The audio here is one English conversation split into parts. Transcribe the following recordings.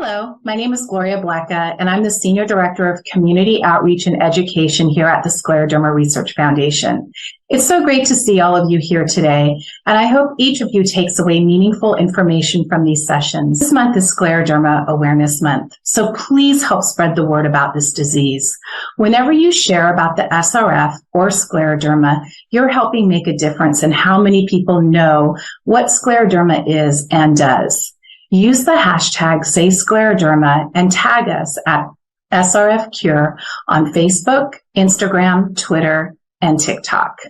Hello, my name is Gloria Blacka, and I'm the Senior Director of Community Outreach and Education here at the Scleroderma Research Foundation. It's so great to see all of you here today, and I hope each of you takes away meaningful information from these sessions. This month is Scleroderma Awareness Month, so please help spread the word about this disease. Whenever you share about the SRF or scleroderma, you're helping make a difference in how many people know what scleroderma is and does. Use the hashtag #SayScleroderma and tag us at SRF Cure on Facebook, Instagram, Twitter, and TikTok.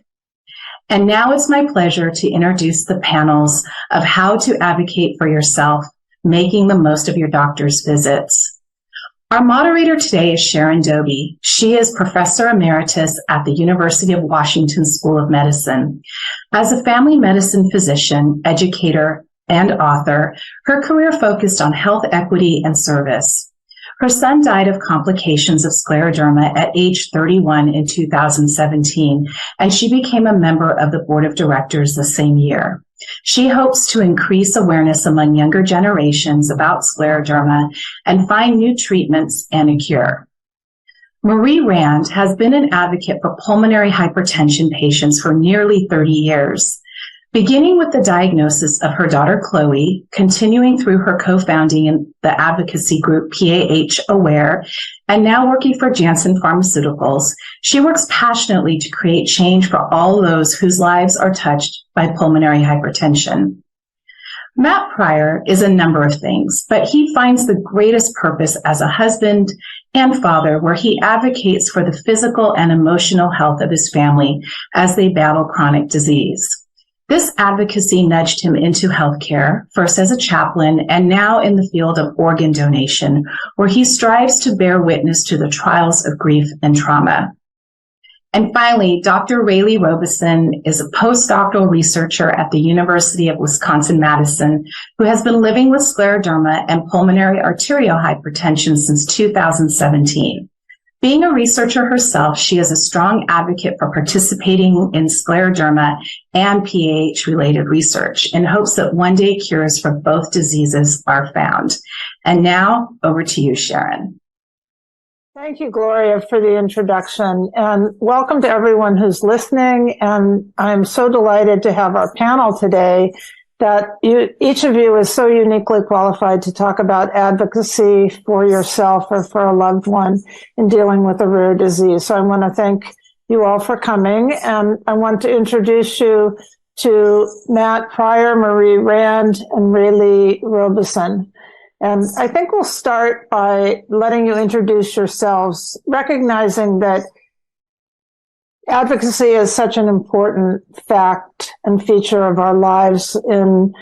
And now it's my pleasure to introduce the panels of how to advocate for yourself, making the most of your doctor's visits. Our moderator today is Sharon Dobie. She is Professor Emeritus at the University of Washington School of Medicine. As a family medicine physician, educator, and author, her career focused on health equity and service. Her son died of complications of scleroderma at age 31 in 2017, and she became a member of the board of directors the same year. She hopes to increase awareness among younger generations about scleroderma and find new treatments and a cure. Marie Rand has been an advocate for pulmonary hypertension patients for nearly 30 years. Beginning with the diagnosis of her daughter Chloe, continuing through her co-founding in the advocacy group PAH Aware, and now working for Janssen Pharmaceuticals, she works passionately to create change for all those whose lives are touched by pulmonary hypertension. Matt Pryor is a number of things, but he finds the greatest purpose as a husband and father, where he advocates for the physical and emotional health of his family as they battle chronic disease. This advocacy nudged him into healthcare, first as a chaplain and now in the field of organ donation, where he strives to bear witness to the trials of grief and trauma. And finally, Dr. Raele Robison is a postdoctoral researcher at the University of Wisconsin-Madison who has been living with scleroderma and pulmonary arterial hypertension since 2017. Being a researcher herself, she is a strong advocate for participating in scleroderma and PAH-related research in hopes that one day cures for both diseases are found. And now, over to you, Sharon. Thank you, Gloria, for the introduction, and welcome to everyone who's listening. And I'm so delighted to have our panel today that each of you is so uniquely qualified to talk about advocacy for yourself or for a loved one in dealing with a rare disease. So I want to thank you all for coming, and I want to introduce you to Matt Pryor, Marie Rand, and Raele Robison. And I think we'll start by letting you introduce yourselves, recognizing that advocacy is such an important fact and feature of our lives in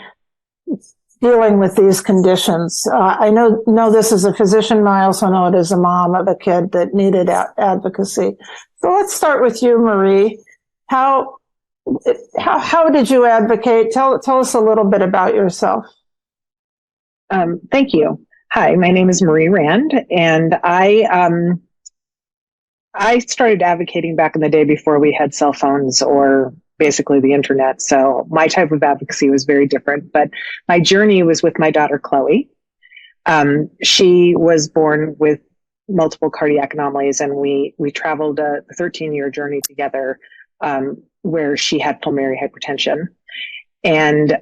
dealing with these conditions. I know this as a physician, and I also know it as a mom of a kid that needed advocacy. So let's start with you, Marie. How did you advocate? Tell us a little bit about yourself. Thank you. Hi, my name is Marie Rand, and I started advocating back in the day before we had cell phones or basically the internet. So my type of advocacy was very different, but my journey was with my daughter, Chloe. She was born with multiple cardiac anomalies, and we traveled a 13-year journey together, where she had pulmonary hypertension. And,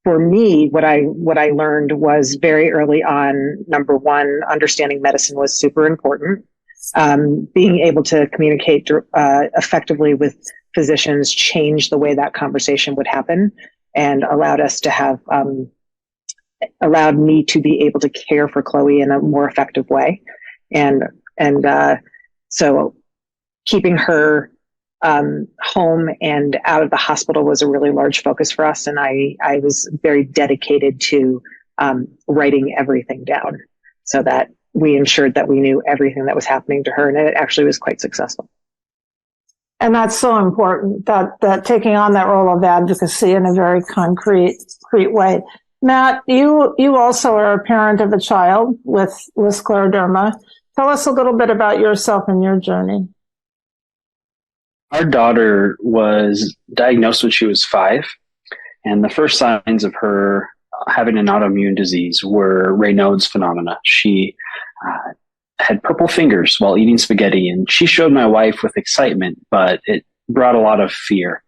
for me, what I learned was very early on, number one, understanding medicine was super important. Being able to communicate effectively with physicians changed the way that conversation would happen, and allowed us to have, allowed me to be able to care for Chloe in a more effective way. So keeping her home and out of the hospital was a really large focus for us. And I was very dedicated to writing everything down so that we ensured that we knew everything that was happening to her. And it actually was quite successful. And that's so important, that taking on that role of advocacy in a very concrete way. Matt, you also are a parent of a child with scleroderma. Tell us a little bit about yourself and your journey. Our daughter was diagnosed when she was 5, and the first signs of her having an autoimmune disease were Raynaud's phenomena. She had purple fingers while eating spaghetti, and she showed my wife with excitement, but it brought a lot of fear.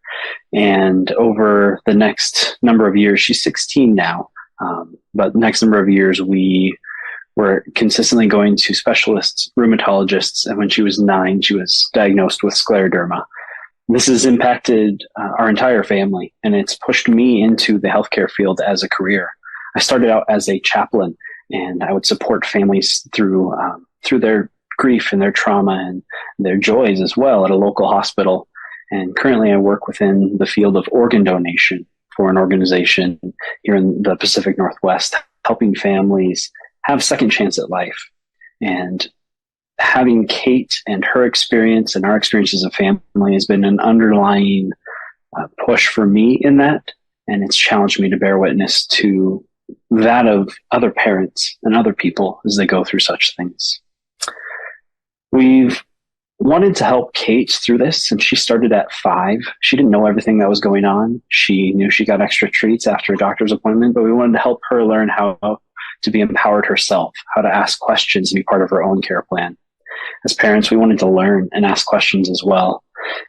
And over the next number of years, she's 16 now, but the next number of years, we were consistently going to specialists, rheumatologists, and when she was 9, she was diagnosed with scleroderma. This has impacted our entire family, and it's pushed me into the healthcare field as a career. I started out as a chaplain, and I would support families through their grief and their trauma and their joys as well at a local hospital. And currently I work within the field of organ donation for an organization here in the Pacific Northwest, helping families have a second chance at life. And having Kate and her experience and our experience as a family has been an underlying push for me in that. And it's challenged me to bear witness to that of other parents and other people as they go through such things. We've wanted to help Kate through this since she started at 5. She didn't know everything that was going on. She knew she got extra treats after a doctor's appointment, but we wanted to help her learn how to be empowered herself, how to ask questions and be part of her own care plan. As parents, we wanted to learn and ask questions as well.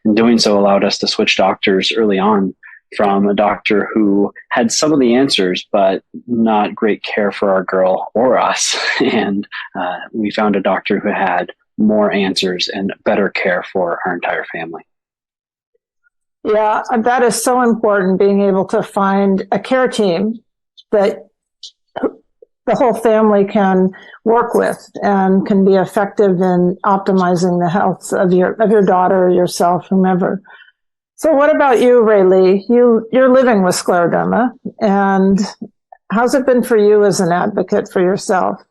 And doing so allowed us to switch doctors early on from a doctor who had some of the answers, but not great care for our girl or us. And we found a doctor who had more answers and better care for our entire family. Yeah, that is so important, being able to find a care team that the whole family can work with and can be effective in optimizing the health of your daughter, yourself, whomever. So what about you, Rayleigh? You're living with scleroderma, and how's it been for you as an advocate for yourself?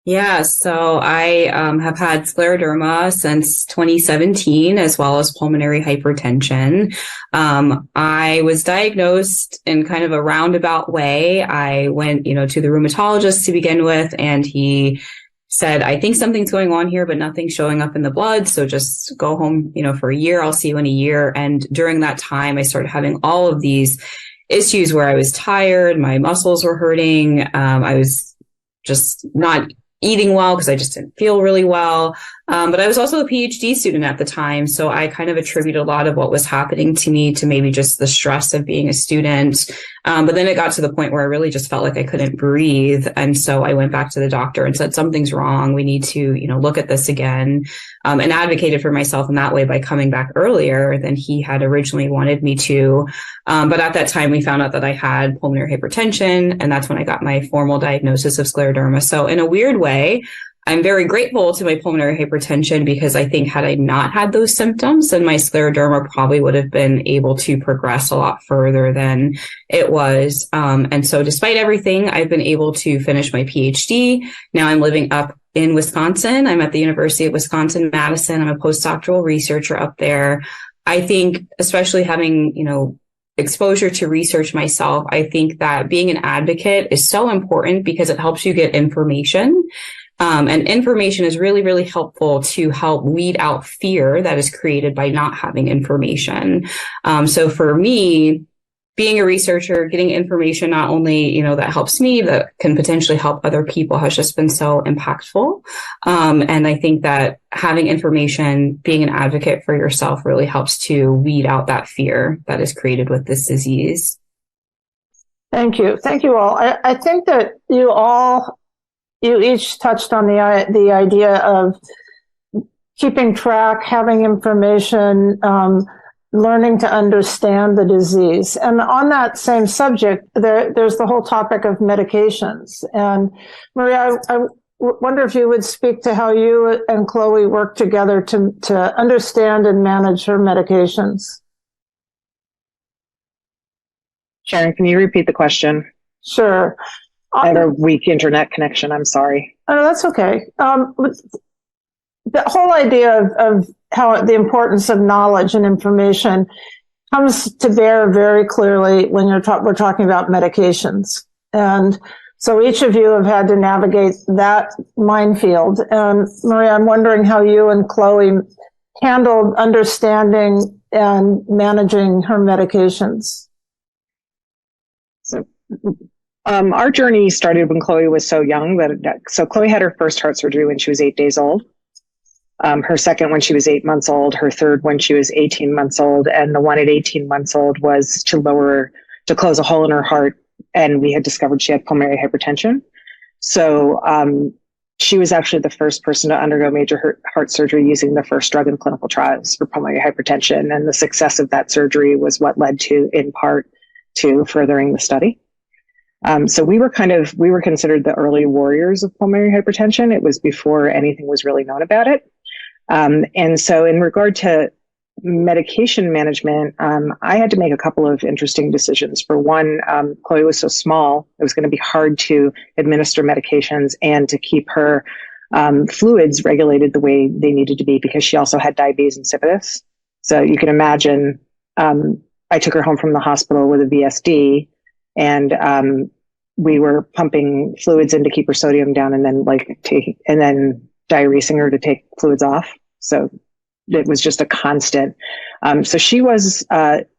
Yeah, so I have had scleroderma since 2017, as well as pulmonary hypertension. I was diagnosed in kind of a roundabout way. I went, to the rheumatologist to begin with, and he said, I think something's going on here, but nothing's showing up in the blood. So just go home, for a year. I'll see you in a year. And during that time, I started having all of these issues where I was tired, my muscles were hurting. I was just not eating well because I just didn't feel really well. But I was also a PhD student at the time. So I kind of attributed a lot of what was happening to me to maybe just the stress of being a student. But then it got to the point where I really just felt like I couldn't breathe. And so I went back to the doctor and said, something's wrong. We need to, look at this again, and advocated for myself in that way by coming back earlier than he had originally wanted me to. But at that time, we found out that I had pulmonary hypertension, and that's when I got my formal diagnosis of scleroderma. So in a weird way, I'm very grateful to my pulmonary hypertension, because I think had I not had those symptoms, then my scleroderma probably would have been able to progress a lot further than it was. And so despite everything, I've been able to finish my PhD. Now I'm living up in Wisconsin. I'm at the University of Wisconsin-Madison. I'm a postdoctoral researcher up there. I think especially having, exposure to research myself, I think that being an advocate is so important because it helps you get information. And information is really, really helpful to help weed out fear that is created by not having information. So for me, being a researcher, getting information not only, that helps me, that can potentially help other people has just been so impactful. And I think that having information, being an advocate for yourself really helps to weed out that fear that is created with this disease. Thank you. Thank you all. I think that you each touched on the idea of keeping track, having information, learning to understand the disease. And on that same subject, there's the whole topic of medications. And Maria, I wonder if you would speak to how you and Chloe work together to understand and manage her medications. Sharon, can you repeat the question? Sure. I have a weak internet connection. I'm sorry. Oh, that's okay. The whole idea of how the importance of knowledge and information comes to bear very clearly when we're talking about medications. And so each of you have had to navigate that minefield. And Maria, I'm wondering how you and Chloe handled understanding and managing her medications. So Our journey started when Chloe was so young. So Chloe had her first heart surgery when she was 8 days old. Her second when she was 8 months old. Her third when she was 18 months old. And the one at 18 months old was to close a hole in her heart. And we had discovered she had pulmonary hypertension. So she was actually the first person to undergo major heart surgery using the first drug in clinical trials for pulmonary hypertension. And the success of that surgery was what led to, in part, to furthering the study. So we were considered the early warriors of pulmonary hypertension. It was before anything was really known about it. And so in regard to medication management, I had to make a couple of interesting decisions. For one, Chloe was so small, it was going to be hard to administer medications and to keep her fluids regulated the way they needed to be, because she also had diabetes insipidus. So you can imagine, I took her home from the hospital with a VSD, and we were pumping fluids in to keep her sodium down, and then diuresing her to take fluids off. So it was just a constant. So she was,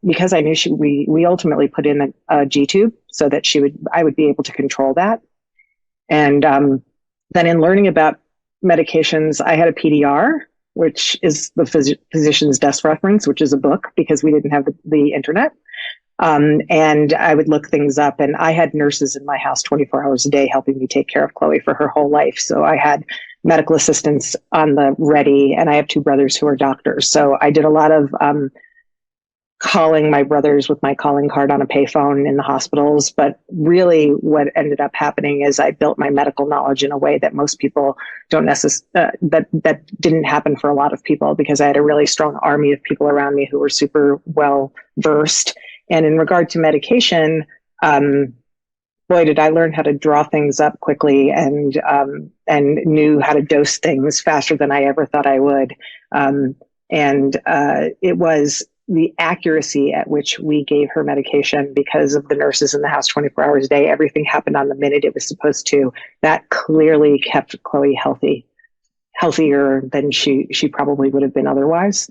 because I knew we ultimately put in a G tube so that I would be able to control that. And then in learning about medications, I had a PDR, which is the physician's desk reference, which is a book, because we didn't have the internet. And I would look things up, and I had nurses in my house 24 hours a day helping me take care of Chloe for her whole life. So I had medical assistants on the ready, and I have 2 brothers who are doctors. So I did a lot of calling my brothers with my calling card on a payphone in the hospitals. But really what ended up happening is I built my medical knowledge in a way that most people don't that didn't happen for a lot of people, because I had a really strong army of people around me who were super well versed. And in regard to medication, boy, did I learn how to draw things up quickly, and knew how to dose things faster than I ever thought I would. It was the accuracy at which we gave her medication, because of the nurses in the house 24 hours a day. Everything happened on the minute it was supposed to. That clearly kept Chloe healthier than she probably would have been otherwise.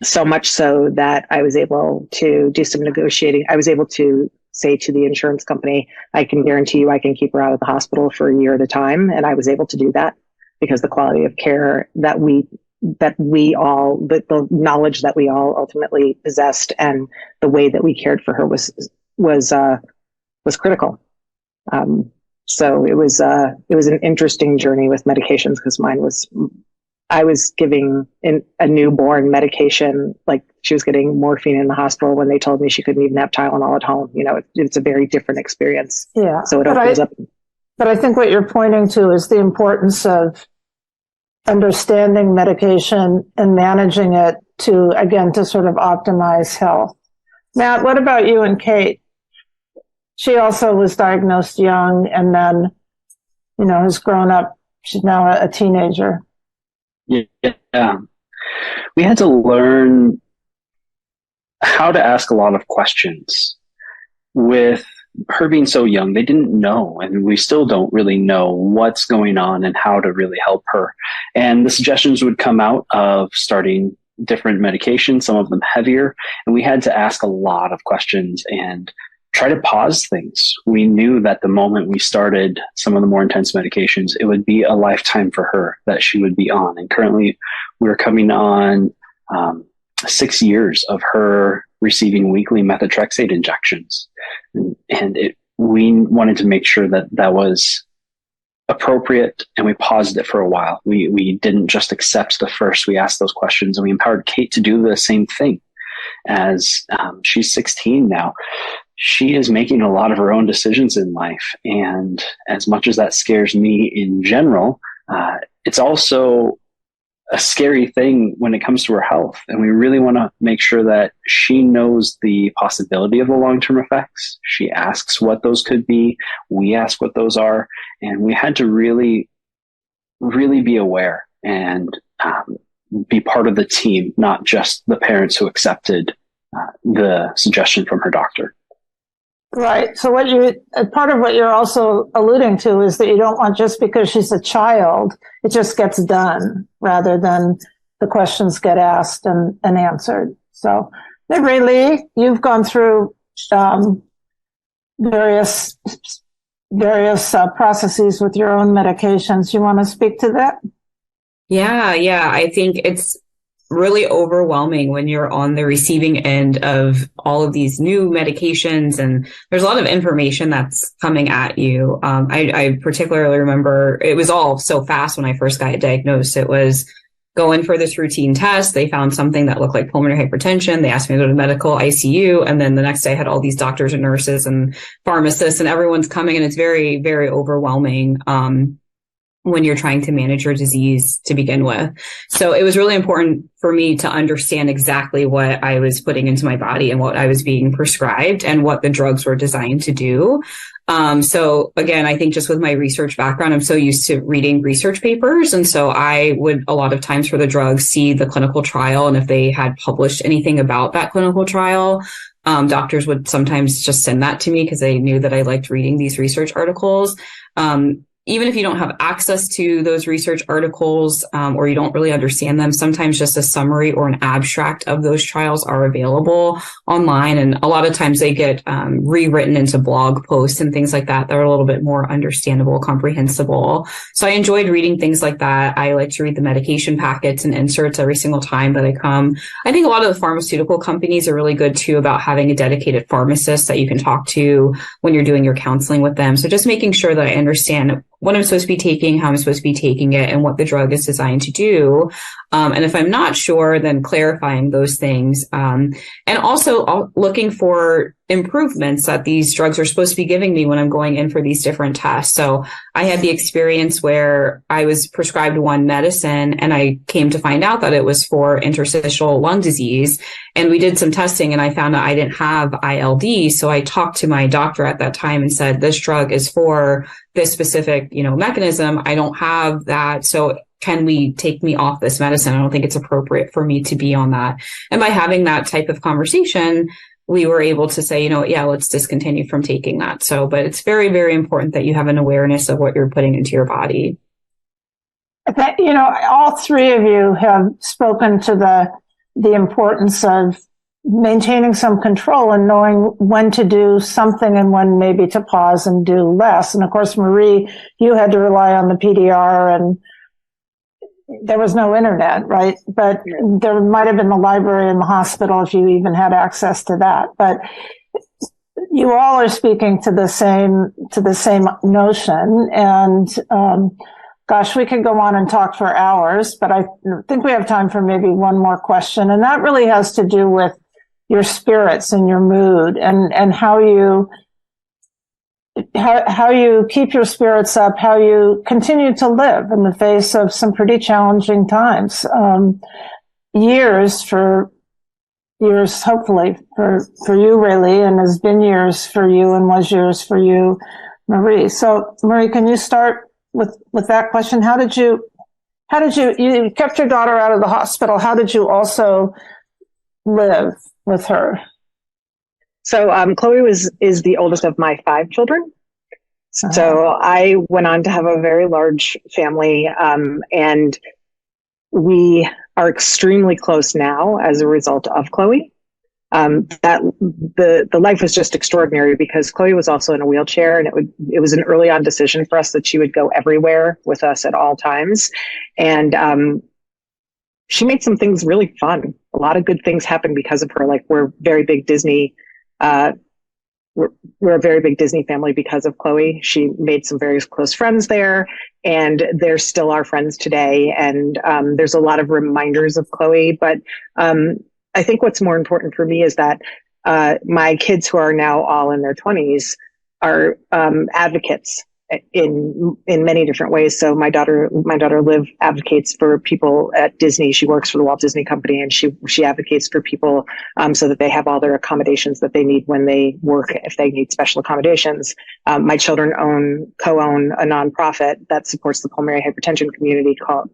So much so that I was able to do some negotiating. I was able to say to the insurance company, I can guarantee you I can keep her out of the hospital for a year at a time. And I was able to do that because the quality of care that the knowledge that we all ultimately possessed, and the way that we cared for her was critical. So it was an interesting journey with medications, because I was giving a newborn medication, like she was getting morphine in the hospital when they told me she couldn't even have Tylenol at home. It's a very different experience. Yeah. So it opens up. But I think what you're pointing to is the importance of understanding medication and managing it to sort of optimize health. Matt, what about you and Kate? She also was diagnosed young, and then, has grown up. She's now a teenager. Yeah. We had to learn how to ask a lot of questions. With her being so young, they didn't know, and we still don't really know what's going on and how to really help her. And the suggestions would come out of starting different medications, some of them heavier, and we had to ask a lot of questions and try to pause things. We knew that the moment we started some of the more intense medications, it would be a lifetime for her that she would be on. And currently we're coming on 6 years of her receiving weekly methotrexate injections. And we wanted to make sure that was appropriate, and we paused it for a while. We didn't just accept the first. We asked those questions, and we empowered Kate to do the same thing. As she's 16 now, she is making a lot of her own decisions in life. And as much as that scares me in general, it's also a scary thing when it comes to her health. And we really want to make sure that she knows the possibility of the long-term effects. She asks what those could be. We ask what those are. And we had to really, really be aware and be part of the team, not just the parents who accepted the suggestion from her doctor. Right. So part of what you're also alluding to is that you don't want, just because she's a child, it just gets done, rather than the questions get asked and answered. So, Rayleigh, you've gone through various processes with your own medications. You want to speak to that? Yeah. I think it's really overwhelming when you're on the receiving end of all of these new medications, and there's a lot of information that's coming at you. I particularly remember it was all so fast when I first got diagnosed. It was go in for this routine test. They found something that looked like pulmonary hypertension. They asked me to go to medical ICU. And then the next day I had all these doctors and nurses and pharmacists and everyone's coming, and it's very, very overwhelming. When you're trying to manage your disease to begin with. So it was really important for me to understand exactly what I was putting into my body and what I was being prescribed and what the drugs were designed to do. So again, I think just with my research background, I'm so used to reading research papers. And so I would a lot of times for the drugs see the clinical trial. And if they had published anything about that clinical trial, doctors would sometimes just send that to me because they knew that I liked reading these research articles. Even if you don't have access to those research articles, or you don't really understand them, sometimes just a summary or an abstract of those trials are available online. And a lot of times they get rewritten into blog posts and things like that that are a little bit more understandable, comprehensible. So I enjoyed reading things like that. I like to read the medication packets and inserts every single time that I come. I think a lot of the pharmaceutical companies are really good too about having a dedicated pharmacist that you can talk to when you're doing your counseling with them. So just making sure that I understand what I'm supposed to be taking, how I'm supposed to be taking it, and what the drug is designed to do. And if I'm not sure, then clarifying those things. And also looking for improvements that these drugs are supposed to be giving me when I'm going in for these different tests. So I had the experience where I was prescribed one medicine and I came to find out that it was for interstitial lung disease. And we did some testing and I found out I didn't have ILD. So I talked to my doctor at that time and said, this drug is for this specific, mechanism. I don't have that. So can we take me off this medicine? I don't think it's appropriate for me to be on that. And by having that type of conversation, we were able to say, let's discontinue from taking that. So, but it's very, very important that you have an awareness of what you're putting into your body. All three of you have spoken to the importance of maintaining some control and knowing when to do something and when maybe to pause and do less. And of course, Marie, you had to rely on the PDR and there was no internet, right? But there might have been the library in the hospital if you even had access to that. But you all are speaking to the same notion. And, gosh, we could go on and talk for hours, but I think we have time for maybe one more question. And that really has to do with your spirits and your mood and how you keep your spirits up, how you continue to live in the face of some pretty challenging times. Years, hopefully for you, Rayleigh, and has been years for you and was years for you, Marie. So Marie, can you start with that question? How did you kept your daughter out of the hospital? How did you also live with her? So Chloe is the oldest of my 5 children. So I went on to have a very large family, and we are extremely close now as a result of Chloe. That the life was just extraordinary because Chloe was also in a wheelchair, and it was an early on decision for us that she would go everywhere with us at all times, and she made some things really fun. A lot of good things happened because of her. Like we're very big Disney. We're a very big Disney family because of Chloe. She made some very close friends there, and they're still our friends today. And there's a lot of reminders of Chloe. But I think what's more important for me is that my kids, who are now all in their 20s, are advocates in many different ways. So my daughter Liv advocates for people at Disney. She works for the Walt Disney Company, and she advocates for people so that they have all their accommodations that they need when they work, if they need special accommodations. My children co-own a nonprofit that supports the pulmonary hypertension community called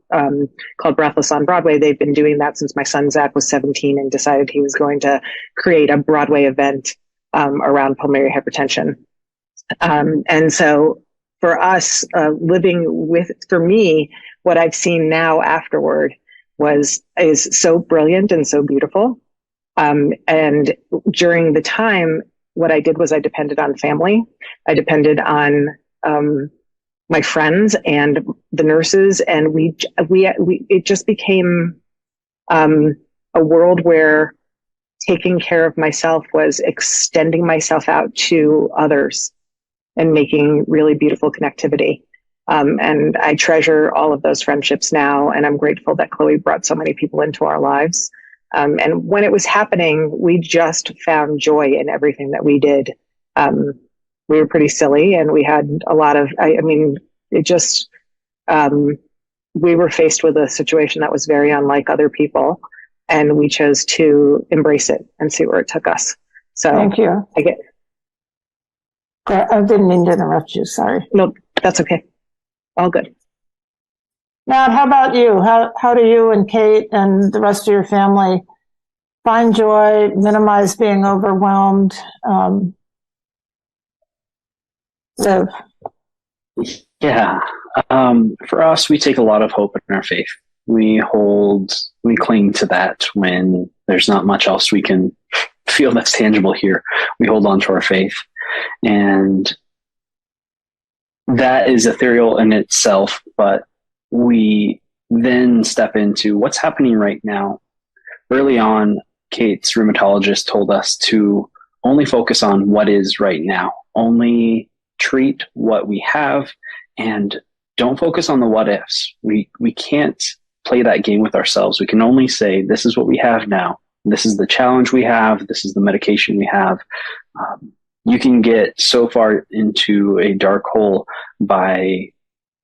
Breathless on Broadway. They've been doing that since my son Zach was 17 and decided he was going to create a Broadway event around pulmonary hypertension. And so for us, for me, what I've seen now afterward is so brilliant and so beautiful. And during the time, what I did was I depended on family. I depended on my friends and the nurses, and it just became a world where taking care of myself was extending myself out to others and making really beautiful connectivity. And I treasure all of those friendships now, and I'm grateful that Chloe brought so many people into our lives. And when it was happening, we just found joy in everything that we did. We were pretty silly, and we had a lot of, we were faced with a situation that was very unlike other people, and we chose to embrace it and see where it took us. So thank you. I didn't mean to interrupt you. Sorry. No, that's okay. All good. Matt, how about you? How do you and Kate and the rest of your family find joy, minimize being overwhelmed, live? Yeah. For us, we take a lot of hope in our faith. We cling to that when there's not much else we can feel that's tangible here. We hold on to our faith. And that is ethereal in itself, but we then step into what's happening right now. Early on, Kate's rheumatologist told us to only focus on what is right now, only treat what we have, and don't focus on the what ifs. We can't play that game with ourselves. We can only say, this is what we have now. This is the challenge we have. This is the medication we have. You can get so far into a dark hole by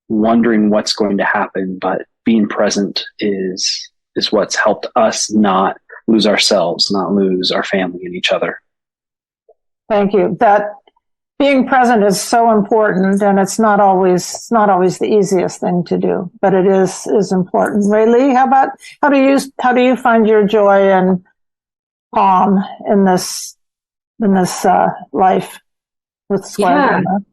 wondering what's going to happen, but being present is what's helped us not lose ourselves, not lose our family and each other. Thank you. That being present is so important, and it's not always the easiest thing to do, but it is important. Rayleigh, how do you find your joy and calm in this life with scleroderma?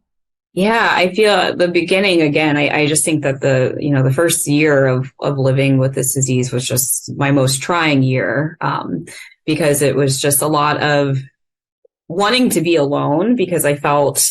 Yeah, I feel at the beginning, again, I just think that the first year of living with this disease was just my most trying year, because it was just a lot of wanting to be alone, because I felt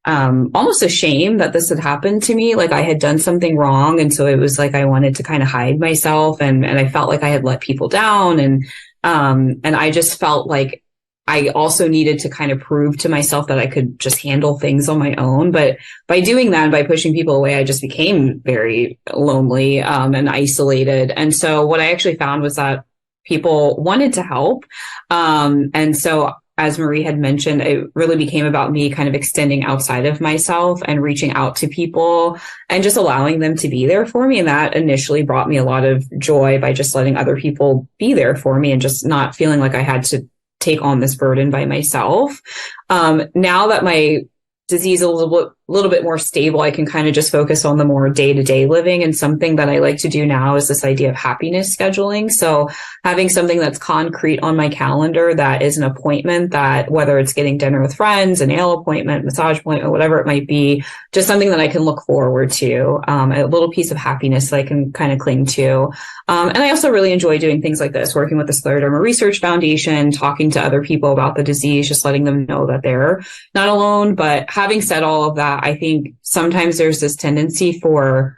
almost ashamed that this had happened to me. Like I had done something wrong. And so it was like I wanted to kind of hide myself, and I felt like I had let people down. And I just felt like I also needed to kind of prove to myself that I could just handle things on my own. But by doing that, and by pushing people away, I just became very lonely and isolated. And so what I actually found was that people wanted to help. And so, as Marie had mentioned, it really became about me kind of extending outside of myself and reaching out to people and just allowing them to be there for me. And that initially brought me a lot of joy by just letting other people be there for me and just not feeling like I had to take on this burden by myself. Now that my disease is a little bit more stable, I can kind of just focus on the more day-to-day living. And something that I like to do now is this idea of happiness scheduling. So having something that's concrete on my calendar that is an appointment, that whether it's getting dinner with friends, a nail appointment, massage appointment, whatever it might be, just something that I can look forward to, a little piece of happiness that I can kind of cling to. And I also really enjoy doing things like this, working with the Scleroderma Research Foundation, talking to other people about the disease, just letting them know that they're not alone. But having said all of that, I think sometimes there's this tendency for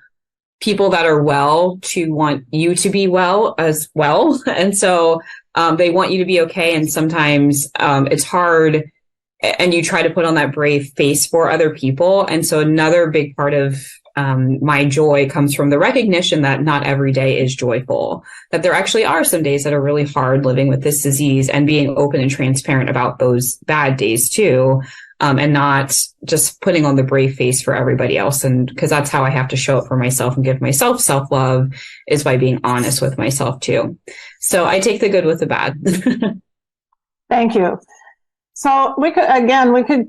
people that are well to want you to be well as well. And so they want you to be okay. And sometimes it's hard, and you try to put on that brave face for other people. And so another big part of my joy comes from the recognition that not every day is joyful, that there actually are some days that are really hard living with this disease, and being open and transparent about those bad days too. And not just putting on the brave face for everybody else. And because that's how I have to show up for myself and give myself self-love, is by being honest with myself too. So I take the good with the bad. Thank you. So we could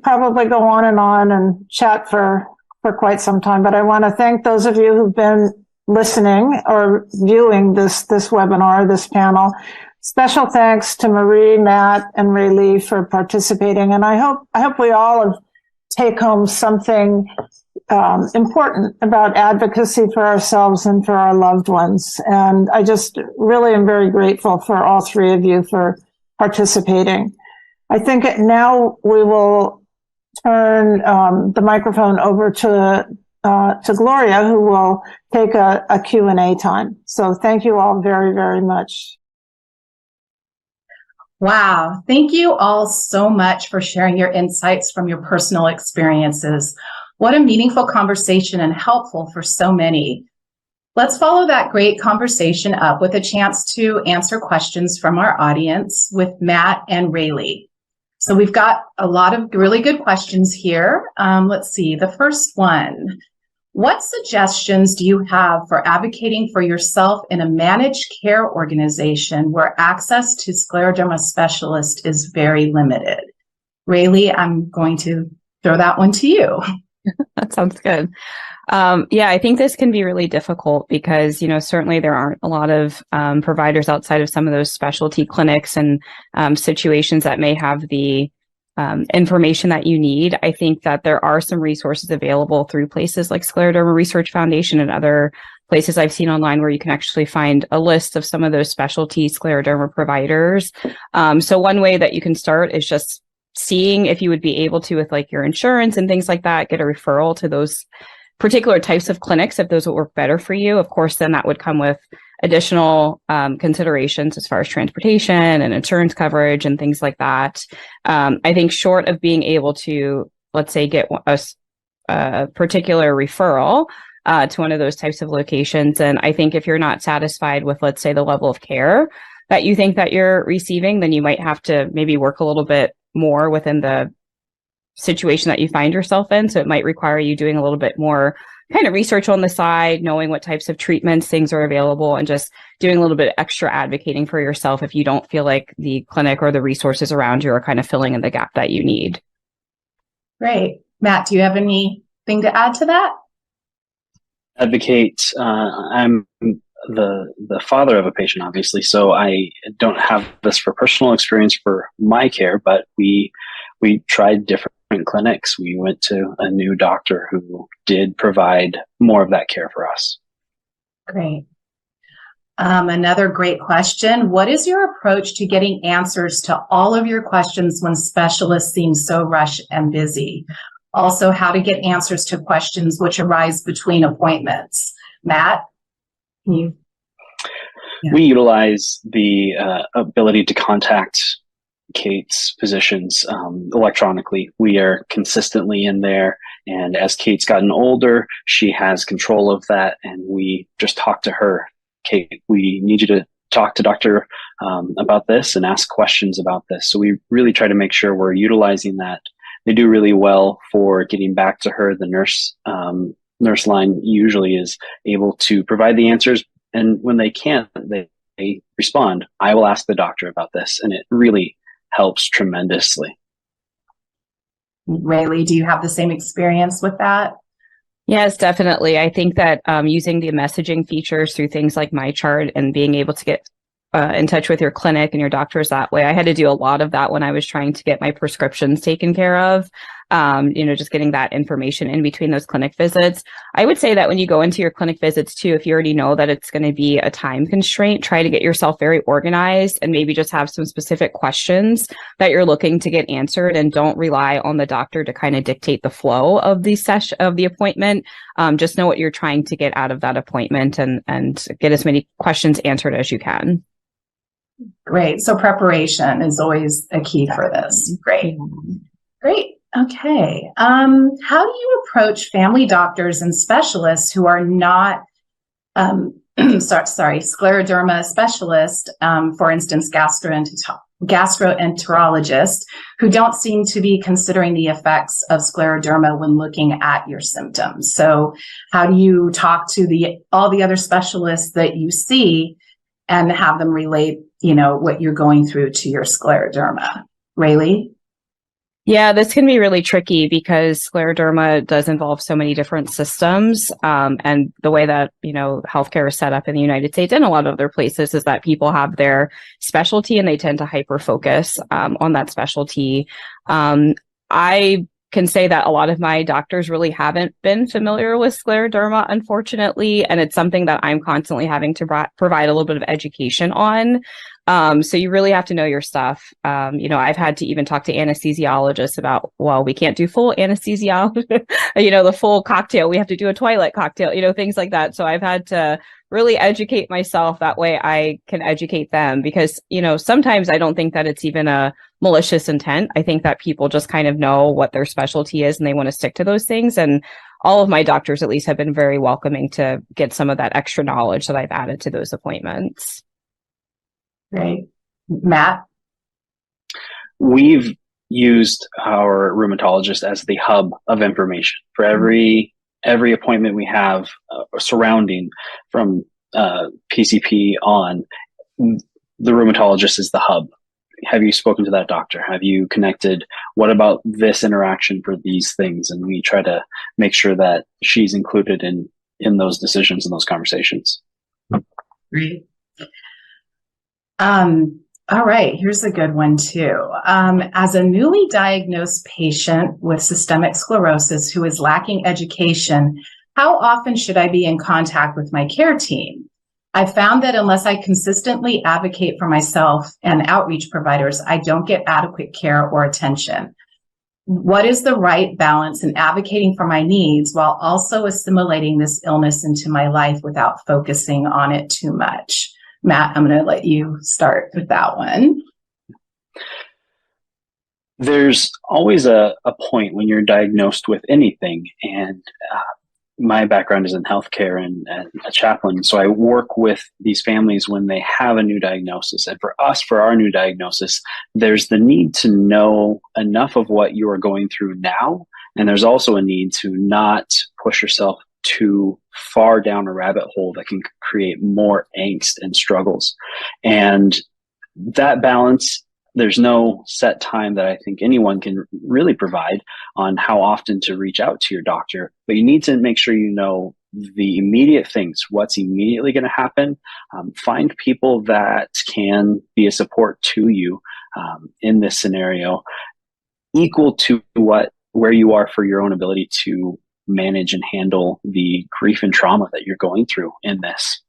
probably go on and chat for quite some time, but I want to thank those of you who've been listening or viewing this webinar, this panel. Special thanks to Marie, Matt, and Rayleigh for participating. And I hope we all take home something important about advocacy for ourselves and for our loved ones. And I just really am very grateful for all three of you for participating. I think now we will turn the microphone over to Gloria, who will take a Q&A time. So thank you all very, very much. Wow. Thank you all so much for sharing your insights from your personal experiences. What a meaningful conversation and helpful for so many. Let's follow that great conversation up with a chance to answer questions from our audience with Matt and Rayleigh. So we've got a lot of really good questions here. Let's see. The first one. What suggestions do you have for advocating for yourself in a managed care organization where access to scleroderma specialists is very limited? Rayleigh, I'm going to throw that one to you. That sounds good. Yeah, I think this can be really difficult because, certainly there aren't a lot of providers outside of some of those specialty clinics and situations that may have the information that you need. I think that there are some resources available through places like Scleroderma Research Foundation and other places I've seen online where you can actually find a list of some of those specialty scleroderma providers. So one way that you can start is just seeing if you would be able to, with like your insurance and things like that, get a referral to those particular types of clinics if those would work better for you. Of course, then that would come with additional considerations as far as transportation and insurance coverage and things like that. I think short of being able to, let's say, get a particular referral to one of those types of locations, and I think if you're not satisfied with, let's say, the level of care that you think that you're receiving, then you might have to maybe work a little bit more within the situation that you find yourself in. So it might require you doing a little bit more kind of research on the side, knowing what types of treatments things are available, and just doing a little bit extra advocating for yourself if you don't feel like the clinic or the resources around you are kind of filling in the gap that you need. Great. Matt, do you have anything to add to that? Advocate. I'm the father of a patient, obviously, so I don't have this for personal experience for my care, but we tried different clinics. We went to a new doctor who did provide more of that care for us. Great. Another great question. What is your approach to getting answers to all of your questions when specialists seem so rushed and busy? Also, how to get answers to questions which arise between appointments? Matt, can you? Yeah. We utilize the ability to contact Kate's physicians electronically. We are consistently in there, and as Kate's gotten older, she has control of that, and we just talk to her. Kate, we need you to talk to doctor about this and ask questions about this. So we really try to make sure we're utilizing that. They do really well for getting back to her. The nurse line usually is able to provide the answers, and when they can't, they respond, I will ask the doctor about this, and it really helps tremendously. Rayleigh, do you have the same experience with that? Yes, definitely. I think that using the messaging features through things like MyChart and being able to get in touch with your clinic and your doctors that way. I had to do a lot of that when I was trying to get my prescriptions taken care of. Just getting that information in between those clinic visits. I would say that when you go into your clinic visits too, if you already know that it's going to be a time constraint, try to get yourself very organized and maybe just have some specific questions that you're looking to get answered, and don't rely on the doctor to kind of dictate the flow of the appointment. Just know what you're trying to get out of that appointment and get as many questions answered as you can. Great. So preparation is always a key for this. Great. Okay. How do you approach family doctors and specialists who are not, scleroderma specialists, for instance, gastroenterologists, who don't seem to be considering the effects of scleroderma when looking at your symptoms? So how do you talk to all the other specialists that you see and have them relate, what you're going through to your scleroderma? Rayleigh? Yeah, this can be really tricky because scleroderma does involve so many different systems. And the way that, healthcare is set up in the United States and a lot of other places is that people have their specialty and they tend to hyper-focus on that specialty. I can say that a lot of my doctors really haven't been familiar with scleroderma, unfortunately, and it's something that I'm constantly having to provide a little bit of education on. So you really have to know your stuff. I've had to even talk to anesthesiologists about, well, we can't do full anesthesiology, the full cocktail. We have to do a twilight cocktail, things like that. So I've had to really educate myself. That way I can educate them because, sometimes I don't think that it's even a malicious intent. I think that people just kind of know what their specialty is and they want to stick to those things. And all of my doctors, at least, have been very welcoming to get some of that extra knowledge that I've added to those appointments. Great. Matt? We've used our rheumatologist as the hub of information for every appointment we have surrounding from PCP on. The rheumatologist is the hub. Have you spoken to that doctor? Have you connected? What about this interaction for these things? And we try to make sure that she's included in those decisions and those conversations. Great. All right, here's a good one too. As a newly diagnosed patient with systemic sclerosis who is lacking education, how often should I be in contact with my care team? I've found that unless I consistently advocate for myself and outreach providers, I don't get adequate care or attention. What is the right balance in advocating for my needs while also assimilating this illness into my life without focusing on it too much? Matt, I'm going to let you start with that one. There's always a point when you're diagnosed with anything, and my background is in healthcare and a chaplain, so I work with these families when they have a new diagnosis. And for us, for our new diagnosis, there's the need to know enough of what you are going through now, and there's also a need to not push yourself too far down a rabbit hole that can create more angst and struggles. And that balance, there's no set time that I think anyone can really provide on how often to reach out to your doctor, but you need to make sure you know the immediate things, what's immediately going to happen. Find people that can be a support to you in this scenario, equal to where you are for your own ability to manage and handle the grief and trauma that you're going through in this.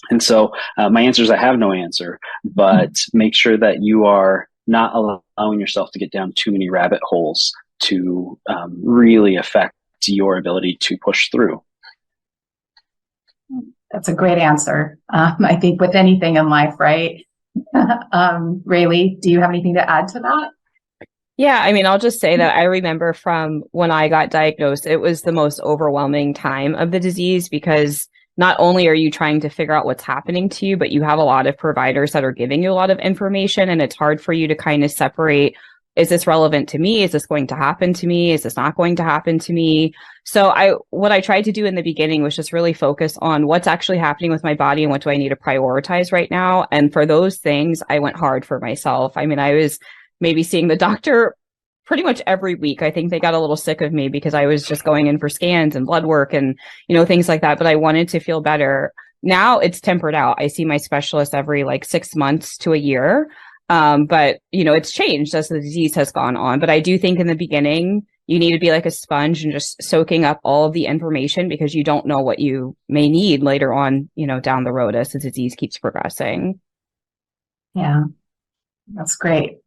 And so my answer is I have no answer, but make sure that you are not allowing yourself to get down too many rabbit holes to really affect your ability to push through. That's a great answer. I think with anything in life, right? Rayleigh, do you have anything to add to that? Yeah, I mean, I'll just say that I remember from when I got diagnosed, it was the most overwhelming time of the disease because not only are you trying to figure out what's happening to you, but you have a lot of providers that are giving you a lot of information, and it's hard for you to kind of separate, is this relevant to me? Is this going to happen to me? Is this not going to happen to me? So what I tried to do in the beginning was just really focus on what's actually happening with my body and what do I need to prioritize right now. And for those things, I went hard for myself. I mean, I was maybe seeing the doctor pretty much every week. I think they got a little sick of me because I was just going in for scans and blood work and, things like that. But I wanted to feel better. Now it's tempered out. I see my specialist every 6 months to a year. But it's changed as the disease has gone on. But I do think in the beginning, you need to be like a sponge and just soaking up all of the information because you don't know what you may need later on, down the road as the disease keeps progressing. Yeah, that's great.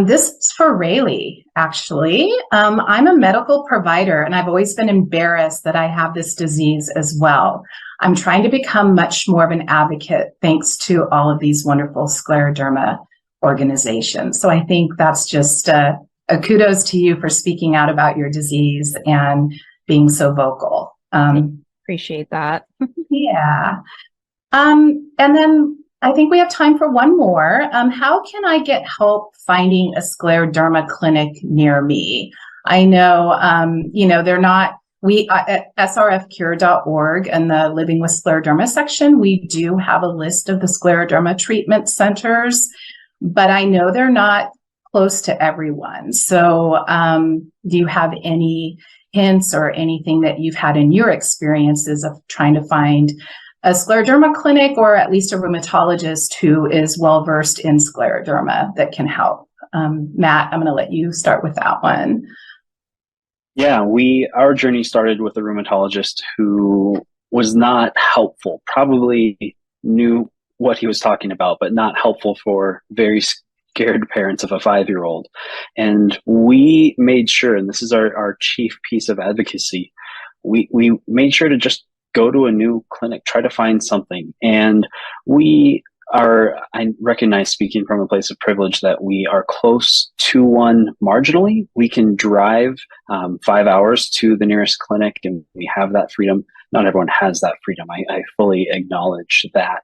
This is for Rayleigh, actually. I'm a medical provider, and I've always been embarrassed that I have this disease as well. I'm trying to become much more of an advocate thanks to all of these wonderful scleroderma organizations. So I think that's just a kudos to you for speaking out about your disease and being so vocal. Appreciate that. Yeah. And then I think we have time for one more. How can I get help finding a scleroderma clinic near me? I know, they're not, at srfcure.org and the Living with Scleroderma section, we do have a list of the scleroderma treatment centers, but I know they're not close to everyone. So do you have any hints or anything that you've had in your experiences of trying to find a scleroderma clinic or at least a rheumatologist who is well-versed in scleroderma that can help? Matt, I'm going to let you start with that one. Yeah, our journey started with a rheumatologist who was not helpful, probably knew what he was talking about, but not helpful for very scared parents of a 5-year-old. And we made sure, and this is our chief piece of advocacy, we made sure to just go to a new clinic, try to find something. And I recognize, speaking from a place of privilege, that we are close to one marginally. We can drive 5 hours to the nearest clinic, and we have that freedom. Not everyone has that freedom. I fully acknowledge that.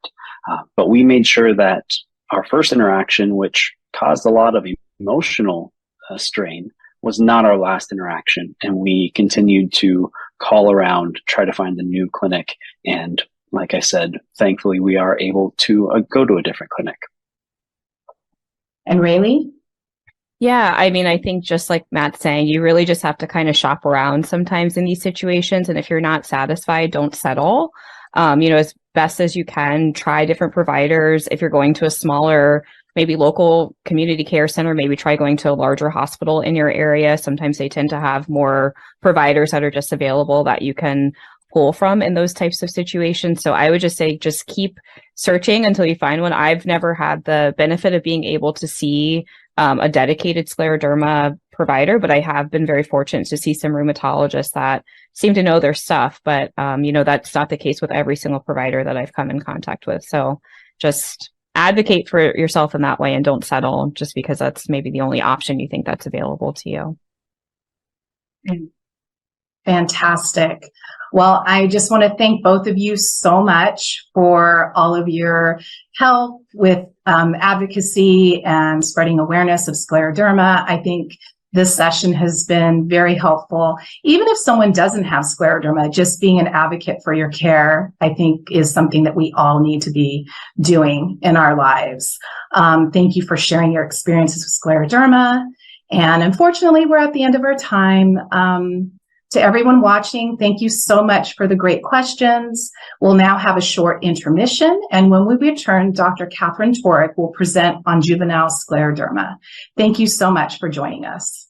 But we made sure that our first interaction, which caused a lot of emotional strain, was not our last interaction. And we continued to call around, try to find a new clinic. And like I said, thankfully, we are able to go to a different clinic. And Rayleigh? Yeah, I mean, I think just like Matt's saying, you really just have to kind of shop around sometimes in these situations. And if you're not satisfied, don't settle. As best as you can, try different providers. If you're going to a smaller, maybe local community care center, maybe try going to a larger hospital in your area. Sometimes they tend to have more providers that are just available that you can pull from in those types of situations. So I would just say, just keep searching until you find one. I've never had the benefit of being able to see a dedicated scleroderma provider, but I have been very fortunate to see some rheumatologists that seem to know their stuff. But, that's not the case with every single provider that I've come in contact with. So just advocate for yourself in that way and don't settle just because that's maybe the only option you think that's available to you. Fantastic. Well, I just want to thank both of you so much for all of your help with advocacy and spreading awareness of scleroderma. I think this session has been very helpful. Even if someone doesn't have scleroderma, just being an advocate for your care, I think, is something that we all need to be doing in our lives. Thank you for sharing your experiences with scleroderma. And unfortunately, we're at the end of our time. To everyone watching, thank you so much for the great questions. We'll now have a short intermission, and when we return, Dr. Catherine Torek will present on juvenile scleroderma. Thank you so much for joining us.